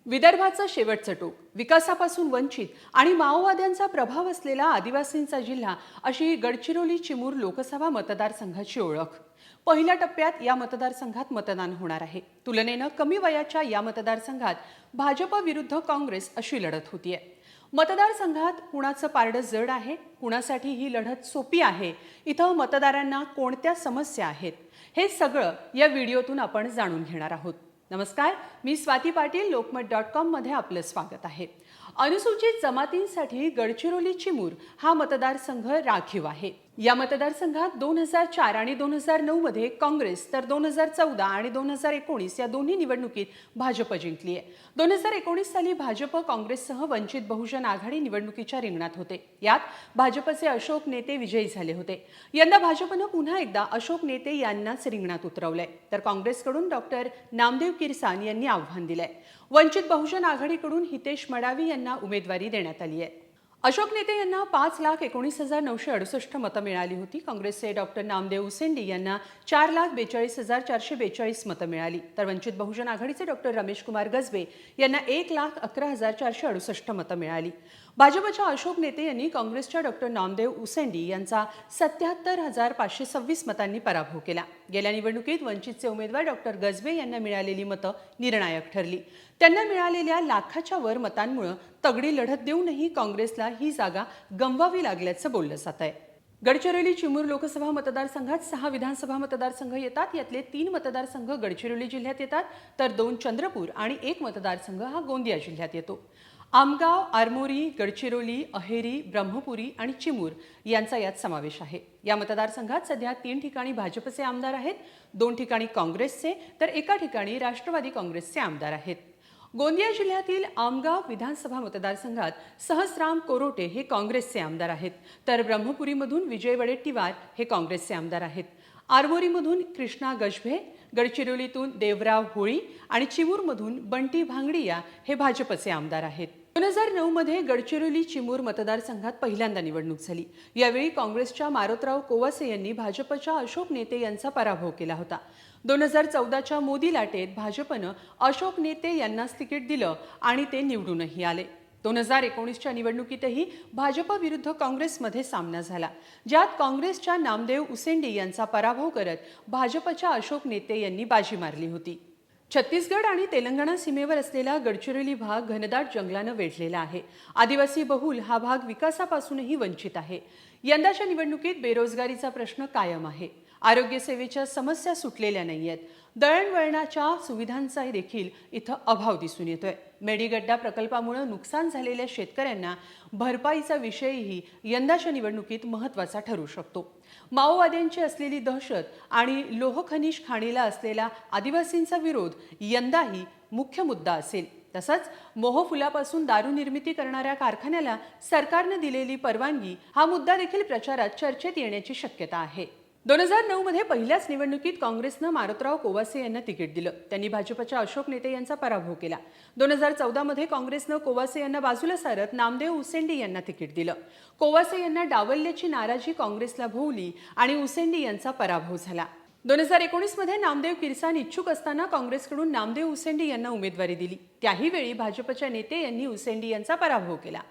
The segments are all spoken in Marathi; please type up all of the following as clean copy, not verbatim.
विदर्भाचं शेवटचं टोक, विकासापासून वंचित आणि माओवाद्यांचा प्रभाव असलेला आदिवासींचा जिल्हा अशी गडचिरोली चिमूर लोकसभा मतदारसंघाची ओळख. पहिल्या टप्प्यात या मतदारसंघात मतदान होणार आहे. तुलनेनं कमी वयाच्या या मतदारसंघात भाजप विरुद्ध काँग्रेस अशी लढत होतीये. मतदारसंघात कुणाचं पारडं जड आहे, कुणासाठी ही लढत सोपी आहे, इथं मतदारांना कोणत्या समस्या आहेत, हे सगळं या व्हिडिओतून आपण जाणून घेणार आहोत. नमस्कार, मी स्वाती पाटील. lokmat.com मध्ये आपलं स्वागत आहे. अनुसूचित जमातींसाठी गडचिरोली चिमूर हा मतदारसंघ राखीव आहे. या मतदारसंघात 2004 आणि 2009 मध्ये काँग्रेस तर 2014 आणि 2019 या दोन्ही निवडणुकीत भाजप जिंकली आहे. 2019 साली भाजप काँग्रेससह वंचित बहुजन आघाडी निवडणुकीच्या रिंगणात होते. यात भाजपचे अशोक नेते विजयी झाले होते. यंदा भाजपनं पुन्हा एकदा अशोक नेते यांनाच रिंगणात उतरवलंय, तर काँग्रेसकडून डॉक्टर नामदेव किरसान यांनी आव्हान दिलंय. वंचित बहुजन आघाडीकडून हितेश मडावी यांना उमेदवारी देण्यात आली आहे. अशोक नेते यांना 5,19,968 मतं मिळाली होती. काँग्रेसचे डॉक्टर नामदेव उसेंडी यांना 4,42,442 मतं मिळाली, तर वंचित बहुजन आघाडीचे डॉक्टर रमेश कुमार गजबे यांना 1,11,468 मतं मिळाली. भाजपच्या अशोक नेते यांनी काँग्रेसच्या डॉक्टर नामदेव उसेंडी यांचा 77,526 मतांनी पराभव केला. गेल्या निवडणुकीत वंचितचे उमेदवार डॉक्टर गजबे यांना मिळालेली मतं निर्णायक ठरली. त्यांना मिळालेल्या लाखाच्या वर मतांमुळे तगडी लढत देऊनही काँग्रेसला ही जागा गमवावी लागल्याचं बोललं जात आहे. गडचिरोली चिमूर लोकसभा मतदारसंघात 6 विधानसभा मतदारसंघ येतात. यातले 3 मतदारसंघ गडचिरोली जिल्ह्यात येतात, तर 2 चंद्रपूर आणि 1 मतदारसंघ हा गोंदिया जिल्ह्यात येतो. आमगाव, आरमोरी, गडचिरोली, अहेरी, ब्रह्मपुरी आणि चिमूर यांचा यात समावेश आहे. या मतदारसंघात सध्या 3 ठिकाणी भाजपचे आमदार आहेत, 2 ठिकाणी काँग्रेसचे तर 1 ठिकाणी राष्ट्रवादी काँग्रेसचे आमदार आहेत. गोंदिया जिल्ह्यातील आमगाव विधानसभा मतदारसंघात सहस्राम कोरोटे हे काँग्रेसचे आमदार आहेत, तर ब्रह्मपुरीमधून विजय वडेट्टीवार हे काँग्रेसचे आमदार आहेत. आरमोरीमधून कृष्णा गजभे, गडचिरोलीतून देवराव होळी आणि चिमूरमधून बंटी भांगडिया हे भाजपचे आमदार आहेत. 2009 मध्ये गडचिरोली चिमूर मतदारसंघात पहिल्यांदा निवडणूक झाली. यावेळी काँग्रेसच्या मारोतराव कोवासे यांनी भाजपच्या अशोक नेते यांचा पराभव केला होता. 2014च्या मोदी लाटेत भाजपनं अशोक नेते यांनाच तिकीट दिलं आणि ते निवडूनही आले. 2019च्या निवडणुकीतही भाजप विरुद्ध काँग्रेसमध्ये सामना झाला, ज्यात काँग्रेसच्या नामदेव उसेंडी यांचा पराभव करत भाजपच्या अशोक नेते यांनी बाजी मारली होती. छत्तीसगड आणि तेलंगणा सीमेवर असलेला गडचिरोली भाग घनदाट जंगलानं वेढलेला आहे. आदिवासी बहुल हा भाग विकासापासूनही वंचित आहे. यंदाच्या निवडणुकीत बेरोजगारीचा प्रश्न कायम आहे. आरोग्य सेवेच्या समस्या सुटलेल्या नाहीयेत. दळणवळणाच्या सुविधांचा देखील इथं अभाव दिसून येतोय. मेडीगड्डा प्रकल्पामुळे नुकसान झालेल्या शेतकऱ्यांना भरपाईचा विषयही यंदाच्या निवडणुकीत महत्त्वाचा ठरू शकतो. माओवाद्यांची असलेली दहशत आणि लोह खनिज खाणीला असलेला आदिवासींचा विरोध यंदाही मुख्य मुद्दा असेल. तसंच मोहफुलापासून दारू निर्मिती करणाऱ्या कारखान्याला सरकारने दिलेली परवानगी हा मुद्दा देखील प्रचारात चर्चेत येण्याची शक्यता आहे. 2009 मध्ये पहिल्याच निवडणुकीत काँग्रेसनं मारोतराव कोवासे यांना तिकीट दिलं. त्यांनी भाजपच्या अशोक नेते यांचा पराभव केला. 2014 मध्ये काँग्रेसनं कोवासे यांना बाजूला सारत नामदेव उसेंडी यांना तिकीट दिलं. कोवासे यांना डावलल्याची नाराजी काँग्रेसला भोवली आणि उसेंडी यांचा पराभव झाला. 2019 मध्ये नामदेव किरसान इच्छुक असताना काँग्रेसकडून नामदेव उसेंडी यांना उमेदवारी दिली. त्याही वेळी भाजपच्या नेते यांनी उसेंडी यांचा पराभव केला.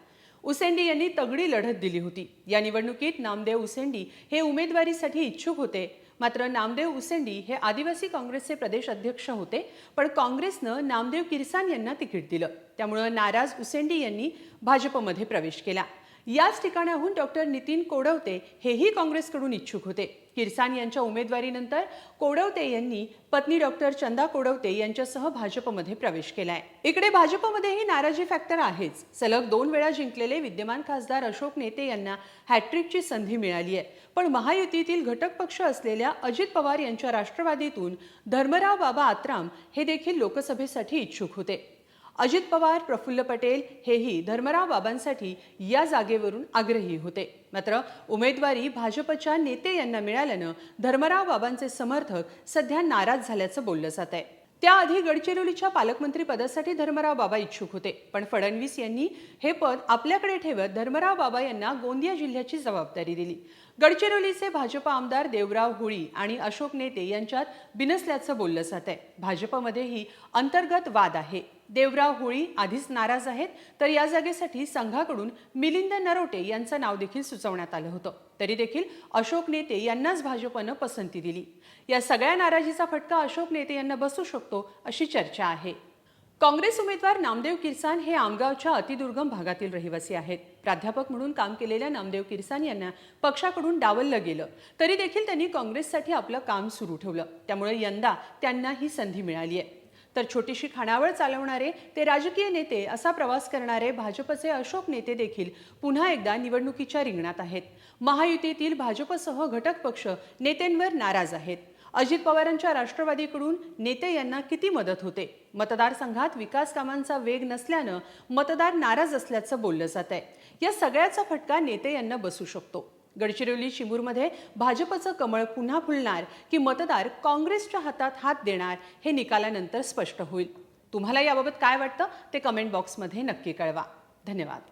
उसेंडी यांनी तगडी लढत दिली होती. या निवडणुकीत नामदेव उसेंडी हे उमेदवारीसाठी इच्छुक होते. मात्र नामदेव उसेंडी हे आदिवासी काँग्रेसचे प्रदेश अध्यक्ष होते, पण काँग्रेसनं नामदेव किरसान यांना तिकीट दिलं. त्यामुळे नाराज उसेंडी यांनी भाजपमध्ये प्रवेश केला. याच ठिकाणाहून डॉक्टर नितीन कोडवते हेही काँग्रेसकडून इच्छुक होते. किरसान यांच्या उमेदवारीनंतर कोडवते यांनी पत्नी डॉक्टर चंदा कोडवते यांच्यासह भाजपमध्ये प्रवेश केलाय. इकडे भाजपमध्येही नाराजी फॅक्टर आहेच. सलग 2 वेळा जिंकलेले विद्यमान खासदार अशोक नेते यांना हॅट्रिकची संधी मिळाली आहे, पण महायुतीतील घटक पक्ष असलेल्या अजित पवार यांच्या राष्ट्रवादीतून धर्मराव बाबा आत्राम हे देखील लोकसभेसाठी इच्छुक होते. अजित पवार, प्रफुल्ल पटेल हेही धर्मराव बाबांसाठी या जागेवरून आग्रही होते. मात्र उमेदवारी भाजपच्या नेते यांना मिळाल्यानं धर्मराव बाबांचे समर्थक सध्या नाराज झाल्याचं बोललं जात आहे. त्याआधी गडचिरोलीच्या पालकमंत्री पदासाठी धर्मराव बाबा इच्छुक होते, पण फडणवीस यांनी हे पद आपल्याकडे ठेवत धर्मराव बाबा यांना गोंदिया जिल्ह्याची जबाबदारी दिली. गडचिरोलीचे भाजप आमदार देवराव होळी आणि अशोक नेते यांच्यात बिनसल्याचं बोललं जात आहे. भाजपमध्येही अंतर्गत वाद आहे. देवराव होळी आधीच नाराज आहेत, तर या जागेसाठी संघाकडून मिलिंद नरोटे यांचं नाव देखील सुचवण्यात आलं होतं. तरी देखील अशोक नेते यांनाच भाजपनं पसंती दिली. या सगळ्या नाराजीचा फटका अशोक नेते यांना बसू शकतो अशी चर्चा आहे. काँग्रेस उमेदवार नामदेव किरसान हे आमगावच्या अतिदुर्गम भागातील रहिवासी आहेत. प्राध्यापक म्हणून काम केलेल्या नामदेव किरसान यांना पक्षाकडून डावललं गेलं, तरी देखील त्यांनी काँग्रेससाठी आपलं काम सुरू ठेवलं. त्यामुळे यंदा त्यांना ही संधी मिळाली आहे. तर छोटीशी खानावळ चालवणारे ते राजकीय नेते असा प्रवास करणारे भाजपचे अशोक नेते देखील पुन्हा एकदा निवडणुकीच्या रिंगणात आहेत. महायुतीतील भाजपसह घटक पक्ष नेत्यांवर नाराज आहेत. अजित पवारांच्या राष्ट्रवादीकडून नेते यांना किती मदत होते? मतदारसंघात विकास कामांचा वेग नसल्यानं मतदार नाराज असल्याचं बोललं जात आहे. या सगळ्याचा फटका नेते यांना बसू शकतो. गडचिरोली चिमूरमध्ये भाजपचं कमळ पुन्हा फुलणार की मतदार काँग्रेसच्या हातात हात देणार हे निकालानंतर स्पष्ट होईल. तुम्हाला याबाबत काय वाटतं ते कमेंट बॉक्समध्ये नक्की कळवा. धन्यवाद.